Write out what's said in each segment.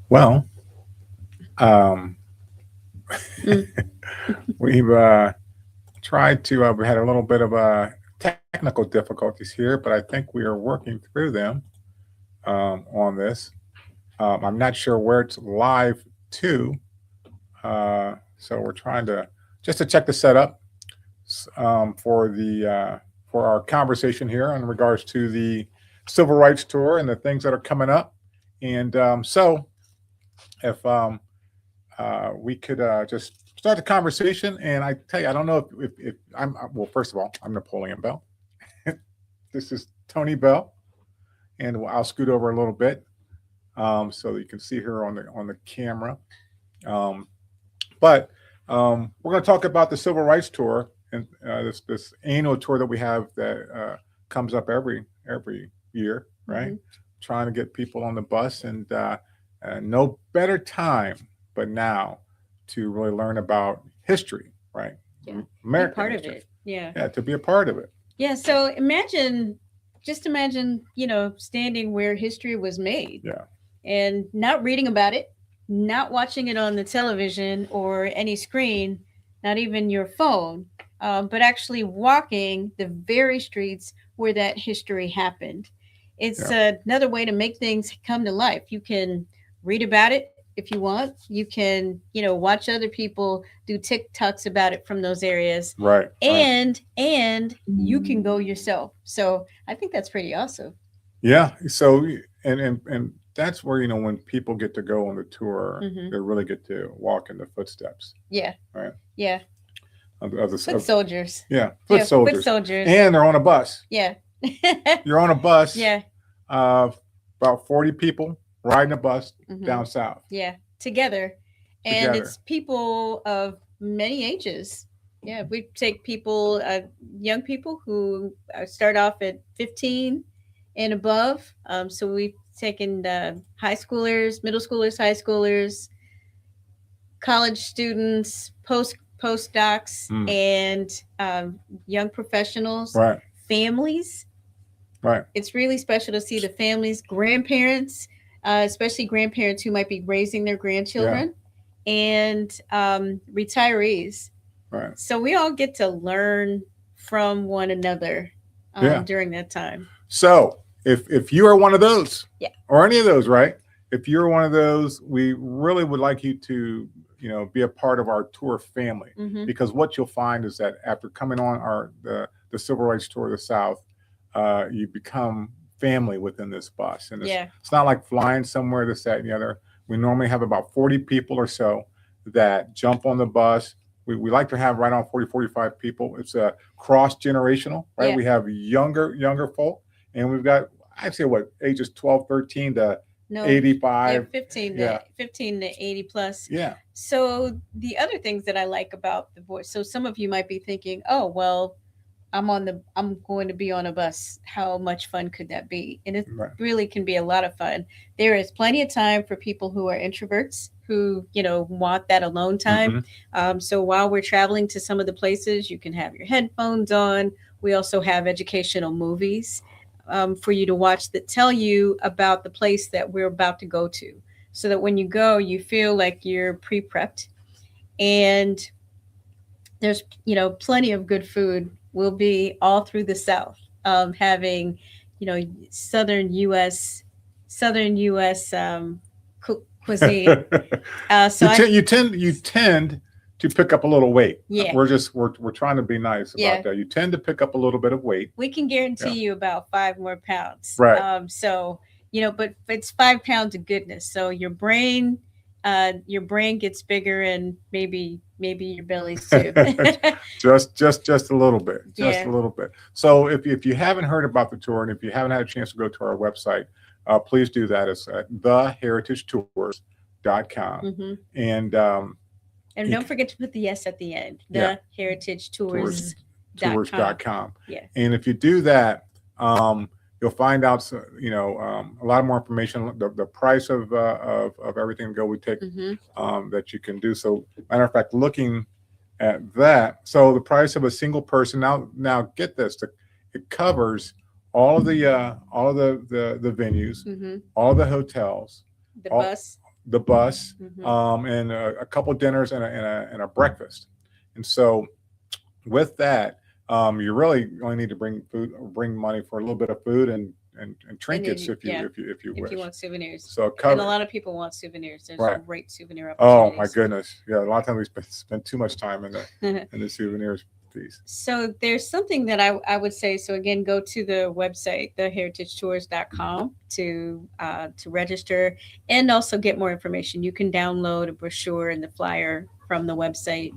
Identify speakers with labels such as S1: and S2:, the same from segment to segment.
S1: Well, um,
S2: Mm.
S1: we've tried to, we had a little bit of technical difficulties here, but I think we are working through them on this. I'm not sure where it's live to, so we're trying to just to check the setup for our conversation here in regards to the civil rights tour and the things that are coming up. And so, if we could just start the conversation. And I tell you, I don't know if I'm well. First of all, I'm Napoleon Bell. This is Tony Bell, and I'll scoot over a little bit so that you can see her on the camera. Um, but we're going to talk about the Civil Rights Tour and this annual tour that we have that comes up every year, right?
S2: Hmm.
S1: Trying to get people on the bus, and no better time but now to really learn about history, right?
S2: Yeah. Be
S1: American
S2: part of
S1: history.
S2: it. Yeah.
S1: Yeah, to be a part of it.
S2: Yeah. So imagine, just imagine, standing where history was made
S1: Yeah,
S2: and not reading about it, not watching it on the television or any screen, not even your phone, but actually walking the very streets where that history happened. It's
S1: yeah,
S2: another way to make things come to life. You can read about it if you want. You can, watch other people do TikToks about it from those areas,
S1: right, right.
S2: and you can go yourself. So I think that's pretty awesome.
S1: Yeah. So and that's where when people get to go on the tour,
S2: Hmm.
S1: they really get to walk in the footsteps,
S2: Yeah.
S1: right?
S2: Yeah. Foot
S1: Of
S2: soldiers.
S1: yeah, foot
S2: Yeah, foot
S1: soldiers,
S2: soldiers.
S1: and they're on a bus.
S2: Yeah.
S1: You're on a bus,
S2: Yeah.
S1: uh, about 40 people riding a bus
S2: Hmm.
S1: down south
S2: Yeah. Together. And
S1: together.
S2: it's people of many ages. Yeah. We take people, young people who start off at 15 and above. So we've taken high schoolers, middle schoolers, high schoolers, college students, postdocs,
S1: Mm,
S2: and young professionals,
S1: right,
S2: families.
S1: right.
S2: It's really special to see the families, grandparents, especially grandparents who might be raising their
S1: Yeah,
S2: grandchildren, and retirees.
S1: right.
S2: So we all get to learn from one another
S1: Yeah.
S2: during that time.
S1: So if you are one of those,
S2: Yeah.
S1: or any of those, right? If you're one of those, we really would like you to be a part of our tour family,
S2: Mm-hmm.
S1: because what you'll find is that after coming on the Civil Rights Tour of the South, you become family within this bus, and
S2: Yeah.
S1: it's not like flying somewhere, this, that, and the other. We normally have about 40 people or so that jump on the bus. We like to have right on 40, 45 people. It's a cross generational, right?
S2: Yeah.
S1: We have younger folk, and we've got, I'd say, what, ages 12, 13 to
S2: No. Yeah,
S1: 85.
S2: 15 to
S1: Yeah,
S2: 15 to 80 plus.
S1: yeah,
S2: So the other things that I like about the voice. So some of you might be thinking, "Oh, well, I'm going to be on a bus. How much fun could that be?" And it
S1: right.
S2: really can be a lot of fun. There is plenty of time for people who are introverts who, want that alone time.
S1: Mm-hmm.
S2: So while we're traveling to some of the places, you can have your headphones on. We also have educational movies for you to watch that tell you about the place that we're about to go to, so that when you go, you feel like you're pre-prepped. And there's plenty of good food. We'll be all through the South, having you know southern us southern us cuisine. So I
S1: You tend to pick up a little weight.
S2: Yeah.
S1: We're trying to be nice
S2: Yeah.
S1: about that. You tend to pick up a little bit of weight.
S2: We can
S1: Yeah.
S2: guarantee you about 5 more pounds.
S1: Right.
S2: So but it's 5 pounds of goodness. So your brain gets bigger, and maybe your bellies too.
S1: just a little bit, just
S2: Yeah.
S1: a little bit. So if you haven't heard about the tour, and if you haven't had a chance to go to our website, please do that. It's at theheritagetours.com.
S2: Hmm.
S1: And
S2: And
S1: you
S2: don't forget to put the S at the end.
S1: yeah,
S2: The Heritage
S1: tours
S2: Tours.com.
S1: tours.com.
S2: Yes.
S1: And if you do that, you'll find out, a lot more information, the price of everything to go. We take
S2: Hmm.
S1: that you can do. So, matter of fact, looking at that, so the price of a single person, now get this, it covers all of the venues,
S2: Hmm.
S1: all the hotels,
S2: The
S1: all
S2: bus.
S1: the bus,
S2: Mhm.
S1: and a couple dinners and a breakfast. And so with that, you really only need to bring food, bring money for a little bit of food and
S2: And then
S1: trinkets if you
S2: yeah,
S1: if you
S2: if you
S1: wish.
S2: want souvenirs,
S1: So
S2: and a
S1: cover
S2: lot of people want souvenirs. There's
S1: right.
S2: great souvenir
S1: Oh my
S2: opportunities.
S1: goodness, yeah. A lot of times we spend too much time in the souvenirs piece.
S2: So there's something that I would say. So again, go to the website, theheritagetours.com to register and also get more information. You can download a brochure and the flyer from the website.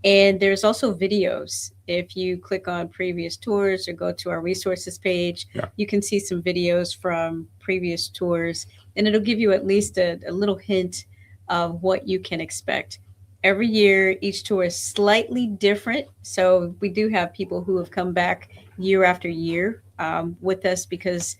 S2: And there's also videos. If you click on previous tours or go to our resources page,
S1: Yeah.
S2: you can see some videos from previous tours, and it'll give you at least a little hint of what you can expect. Every year, each tour is slightly different. So we do have people who have come back year after year with us because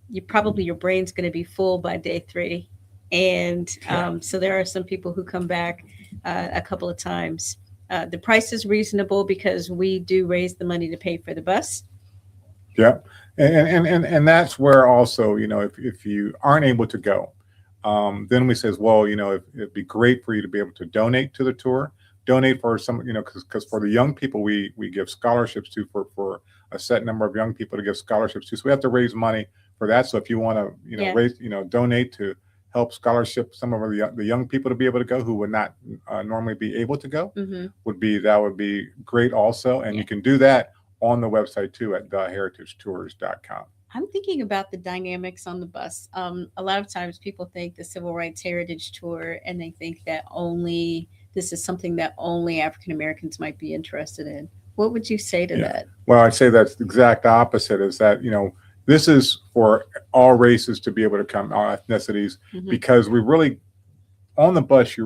S2: your brain's going to be full by day 3. And
S1: Yeah.
S2: so there are some people who come back a couple of times. The price is reasonable because we do raise the money to pay for the bus.
S1: Yeah, and that's where also, if you aren't able to go, then we says, well, it'd be great for you to be able to donate to the tour, donate for some, because for the young people we give scholarships to for a set number of young people to give scholarships to. So we have to raise money for that. So if you want to,
S2: Yeah.
S1: raise, donate to help scholarship some of the young people to be able to go who would not normally be able to go,
S2: Hmm.
S1: that would be great also. And
S2: Yeah.
S1: you can do that on the website too at theheritagetours.com.
S2: I'm thinking about the dynamics on the bus. A lot of times people think the Civil Rights Heritage Tour and they think that only this is something that only African Americans might be interested in. What would you say to
S1: Yeah.
S2: that?
S1: Well, I'd say that's the exact opposite is that, this is for all races to be able to come, all ethnicities,
S2: Hmm.
S1: because we really, on the bus,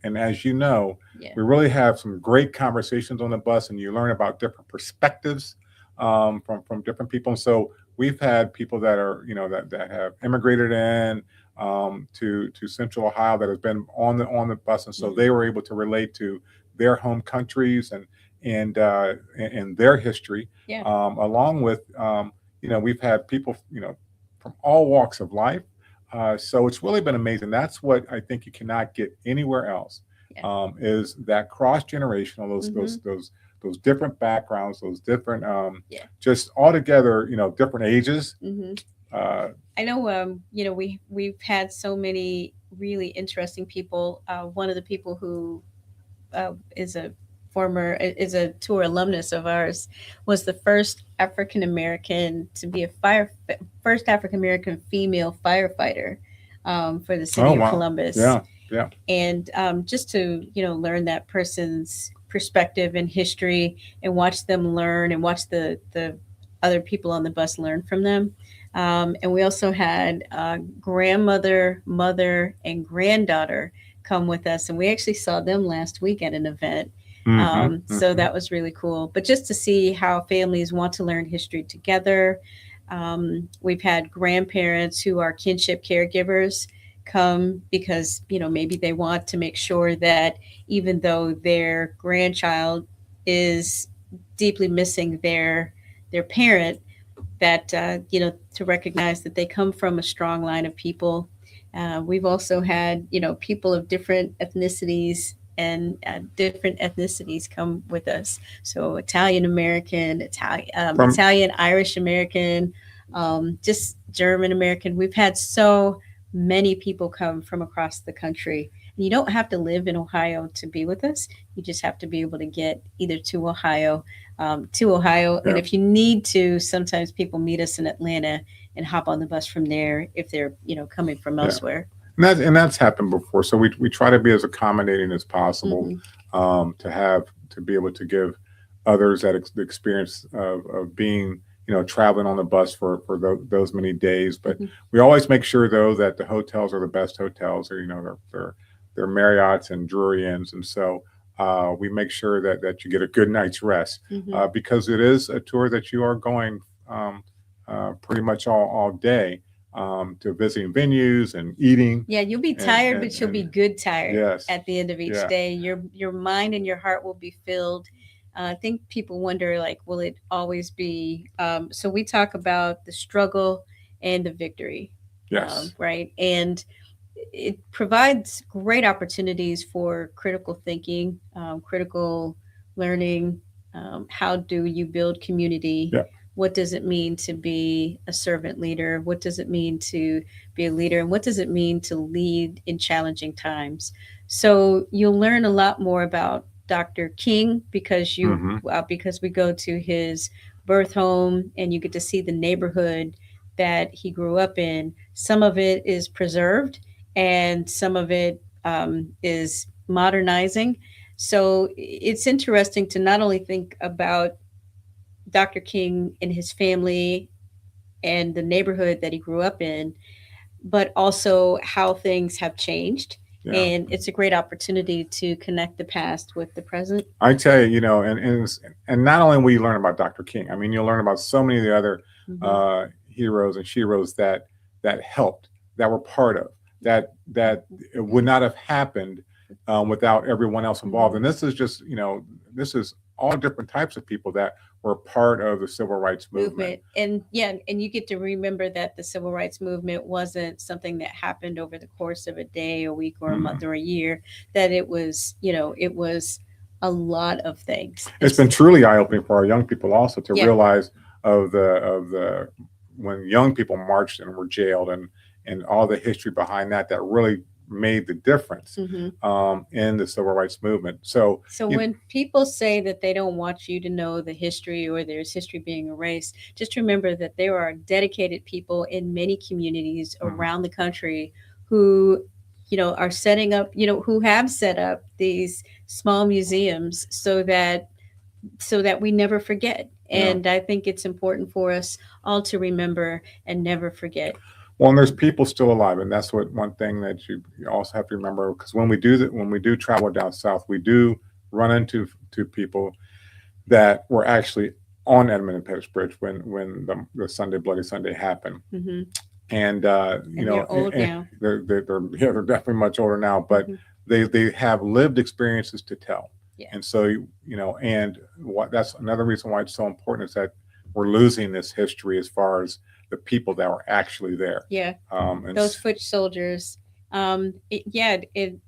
S1: and as you know,
S2: Yeah.
S1: we really have some great conversations on the bus, and you learn about different perspectives from different people. And so we've had people that are, that have immigrated in to Central Ohio that has been on the bus, and so
S2: Mhm.
S1: they were able to relate to their home countries and their history,
S2: Yeah.
S1: along with we've had people from all walks of life. So it's really been amazing. That's what I think you cannot get anywhere else.
S2: Yeah.
S1: Is that cross generational,
S2: Hmm.
S1: those different backgrounds, those different
S2: Yeah.
S1: just altogether, different ages.
S2: Hmm.
S1: Uh,
S2: I know, we've had so many really interesting people. One of the people who is a tour alumnus of ours was the first African American to be first African American female firefighter for the
S1: oh
S2: city of
S1: wow,
S2: Columbus,
S1: yeah, yeah,
S2: and just to learn that person's perspective and history and watch them learn and watch the other people on the bus learn from them. And we also had grandmother, mother, and granddaughter come with us, and we actually saw them last week at an event.
S1: hmm
S2: So
S1: hmm
S2: that was really cool. But just to see how families want to learn history together. We've had grandparents who are kinship caregivers come because maybe they want to make sure that even though their grandchild is deeply missing their parent, that to recognize that they come from a strong line of people. We've also had people of different ethnicities and different ethnicities come with us. So Italian American,
S1: from
S2: Italian, Irish American, just German American. We've had so many people come from across the country. You don't have to live in Ohio to be with us. You just have to be able to get either to Ohio. And
S1: yeah.
S2: if you need to, sometimes people meet us in Atlanta and hop on the bus from there if they're, coming from
S1: Yeah.
S2: elsewhere.
S1: And that's happened before. So we try to be as accommodating as possible,
S2: Hmm.
S1: to be able to give others that the experience of being traveling on the bus for those many days. But
S2: Hmm.
S1: we always make sure though that the hotels are the best hotels, or they're Marriott's and Drury Inns, and so we make sure that you get a good night's rest,
S2: Hmm.
S1: because it is a tour that you are going pretty much all day, to visiting venues and eating.
S2: Yeah, you'll be
S1: and
S2: tired,
S1: and
S2: but you'll be
S1: and
S2: good tired
S1: yes,
S2: at the end of each
S1: yeah,
S2: day. Your mind and your heart will be filled. I think people wonder, like, will it always be? So we talk about the struggle and the victory,
S1: yes,
S2: right? And it provides great opportunities for critical thinking, critical learning. How do you build community?
S1: Yeah.
S2: What does it mean to be a servant leader? What does it mean to be a leader? And what does it mean to lead in challenging times? So you'll learn a lot more about Dr. King
S1: Hmm.
S2: because we go to his birth home and you get to see the neighborhood that he grew up in. Some of it is preserved and some of it is modernizing. So it's interesting to not only think about Dr. King and his family and the neighborhood that he grew up in, but also how things have changed.
S1: Yeah.
S2: And it's a great opportunity to connect the past with the present.
S1: I tell you, and not only will you learn about Dr. King, I mean, you'll learn about so many of the other
S2: Mhm.
S1: heroes and sheroes that helped, that were part of that it would not have happened without everyone else involved.
S2: Mhm.
S1: And this is just, this is all different types of people that were part of the civil rights movement.
S2: And yeah, and you get to remember that the civil rights movement wasn't something that happened over the course of a day, a week, or a
S1: Mhm.
S2: month, or a year. That it was, it was a lot of things.
S1: It's been truly eye opening for our young people also to
S2: Yeah.
S1: realize of the when young people marched and were jailed, and all the history behind that really made the difference
S2: Mhm.
S1: in the civil rights movement. So
S2: So
S1: you-
S2: when people say that they don't want you to know the history or there's history being erased, just remember that there are dedicated people in many communities
S1: Mhm.
S2: around the country who, are setting up, who have set up these small museums so that we never forget.
S1: Yeah.
S2: And I think it's important for us all to remember and never forget.
S1: Well, and there's people still alive, and that's one thing that you also have to remember, because when we do that, when we do travel down south, we do run into people that were actually on Edmund and Pettus Bridge when the Sunday Bloody Sunday happened.
S2: Hmm.
S1: And
S2: And they're old now.
S1: they're definitely much older now, but
S2: Mhm.
S1: they have lived experiences to tell.
S2: Yeah.
S1: And so and that's another reason why it's so important, is that we're losing this history as far as the people that were actually there.
S2: Yeah.
S1: And
S2: Those foot soldiers.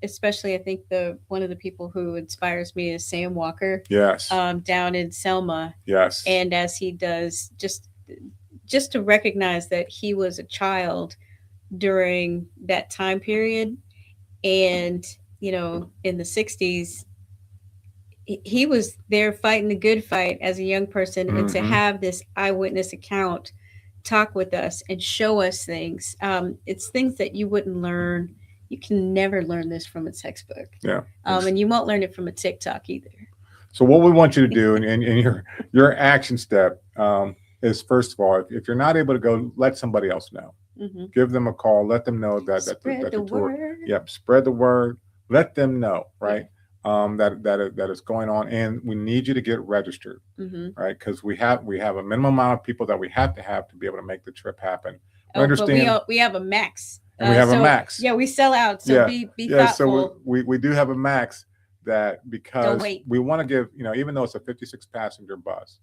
S2: Especially I think one of the people who inspires me is Sam Walker,
S1: yes,
S2: down in Selma,
S1: yes,
S2: and as he does, just to recognize that he was a child during that time period, and in the '60s, he was there fighting the good fight as a young person, and to
S1: Mhm.
S2: have this eyewitness account talk with us and show us things. It's things that you wouldn't learn. You can never learn this from a textbook.
S1: Yeah.
S2: And you won't learn it from a TikTok either.
S1: So what we want you to do, and your action step, is, first of all, if you're not able to go, let somebody else know.
S2: Hmm.
S1: Give them a call. Let them know that
S2: Spread
S1: that
S2: the
S1: the tour.
S2: word.
S1: Yep, spread the word. Let them know, right? That is going on, and we need you to get registered,
S2: Hmm.
S1: right? Because we have a minimum amount of people that we have to be able to make the trip happen. We
S2: But
S1: understand,
S2: we have a max.
S1: and we have a
S2: So,
S1: max.
S2: yeah, we sell out. So
S1: Yeah,
S2: be
S1: yeah.
S2: thoughtful.
S1: So we do have a max, that because
S2: wait.
S1: we want to give, even though it's a 56 passenger bus,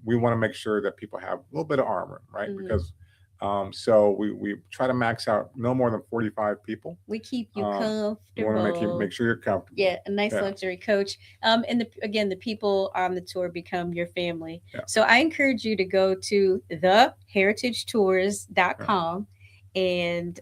S1: we want to make sure that people have a little bit of armor, right?
S2: Mhm.
S1: Because so we try to max out no more than 45 people.
S2: We keep you
S1: Um, We want
S2: comfortable.
S1: to make sure you're comfortable.
S2: Yeah, a nice
S1: Yeah.
S2: luxury coach. And again, the people on the tour become your family.
S1: Yeah.
S2: So I encourage you to go to theheritagetours.com and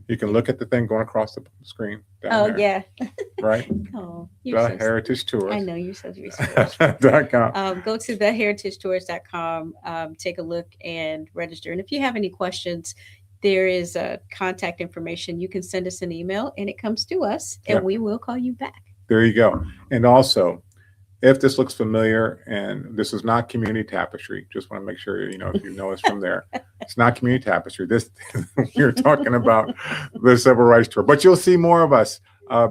S1: You can look at the thing going across the screen down
S2: oh
S1: there,
S2: yeah.
S1: right?
S2: Oh, you're
S1: The
S2: so
S1: Heritage Tours.
S2: I know you're so resourceful.
S1: .com.
S2: Go to theheritagetours.com, take a look and register. And if you have any questions, there is contact information. You can send us an email and it comes to us and
S1: Yep.
S2: we will call you back.
S1: There you go. And also, if this looks familiar, and this is not Community Tapestry, just want to make sure if you know us from there. It's not Community Tapestry. This we're talking about the Civil Rights Tour, but you'll see more of us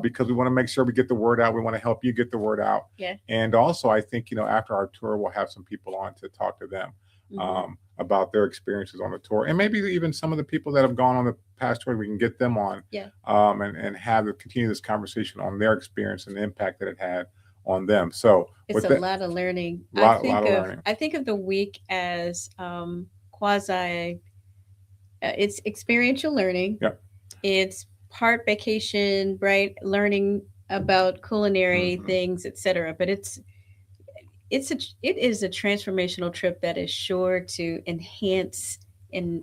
S1: because we want to make sure we get the word out. We want to help you get the word out.
S2: Yeah.
S1: And also, I think after our tour, we'll have some people on to talk to them
S2: Mhm.
S1: about their experiences on the tour, and maybe even some of the people that have gone on the past tour. We can get them on,
S2: Yeah.
S1: and continue this conversation on their experience and the impact that it had on them. So
S2: It's a lot of learning.
S1: lot of learning.
S2: I think of the week as quasi. It's experiential learning.
S1: Yep.
S2: It's part vacation, right? Learning about culinary
S1: Mhm.
S2: things, etc. But it is a transformational trip that is sure to and enhance and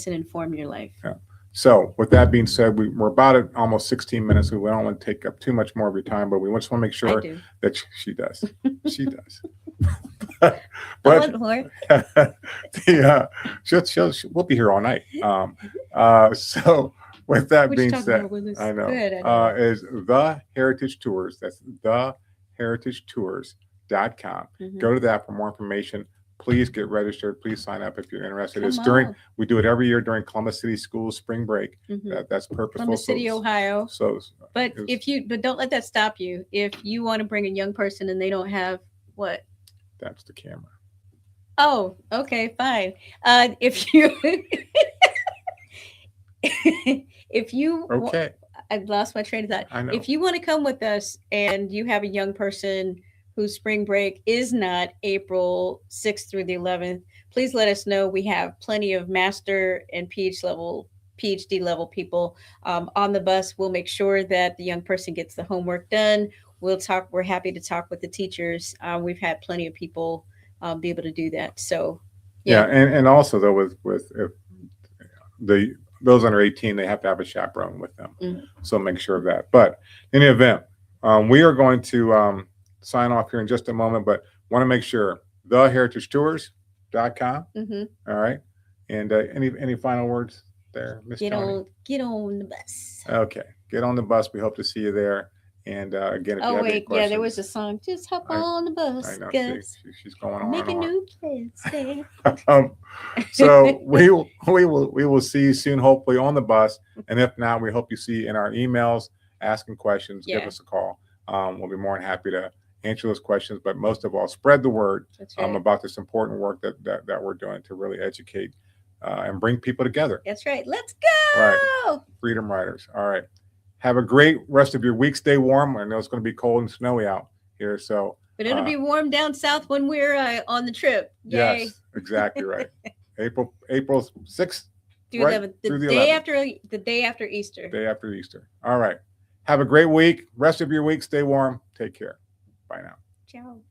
S2: inform your life.
S1: Yeah. So with that being said, we're about at almost 16 minutes. So we don't want to take up too much more of your time, but we just want to make
S2: I
S1: sure
S2: do.
S1: that she does. She does.
S2: I
S1: But
S2: want more.
S1: we'll be here all night. So with that
S2: What you
S1: being
S2: talking
S1: said,
S2: about, Willis?
S1: I know,
S2: Good. I know.
S1: is the Heritage Tours. That's theheritagetours.com.
S2: Mhm.
S1: Go to that for more information. Please get registered. Please sign up if you're interested.
S2: Come
S1: It's during
S2: on.
S1: we do it every year during Columbus City Schools spring break.
S2: Mhm.
S1: That's purposeful.
S2: Columbus City, Ohio.
S1: So
S2: But
S1: it's-
S2: but don't let that stop you. If you want to bring a young person and they don't have what?
S1: that's the camera.
S2: Oh, okay, fine. If you if you
S1: Okay,
S2: I've lost my train of thought.
S1: I know.
S2: If you want to come with us and you have a young person whose spring break is not April 6th through the 11th, please let us know. We have plenty of master and PhD level people on the bus. We'll make sure that the young person gets the homework done. We'll talk. We're happy to talk with the teachers. We've had plenty of people be able to do that. So,
S1: Yeah,
S2: yeah,
S1: and also though with if the those under 18, they have to have a chaperone with them.
S2: Mm.
S1: So make sure of that. But in the event, we are going to sign off here in just a moment, but want to make sure theheritagetours.com.
S2: hmm
S1: All right. And any final words there, Miss Tony?
S2: get on the bus.
S1: Okay. Get on the bus. We hope to see you there. And again, if you
S2: Oh
S1: have any
S2: wait,
S1: questions,
S2: yeah, there was a song. Just hop
S1: I-
S2: on the bus,
S1: I know
S2: Gus.
S1: she's going on
S2: Make a
S1: and on.
S2: new plans there.
S1: So we will see you soon, hopefully on the bus, and if not, we hope you see in our emails asking questions. Give
S2: Yeah.
S1: us a call. We'll be more than happy to answer those questions. But most of all, spread the word
S2: That's right.
S1: about this important work that we're doing to really educate and bring people together.
S2: That's right. Let's go.
S1: Right. Freedom Riders. All right. Have a great rest of your week. Stay warm. I know it's going to be cold and snowy out here, so.
S2: But it'll be warm down south when we're on the trip. Yay.
S1: Yes, exactly right. April 6th,
S2: Through
S1: right,
S2: 11th,
S1: through the
S2: day
S1: 11th.
S2: after Easter.
S1: Day after Easter. All right. Have a great week. Rest of your week. Stay warm. Take care. Bye now.
S2: Ciao.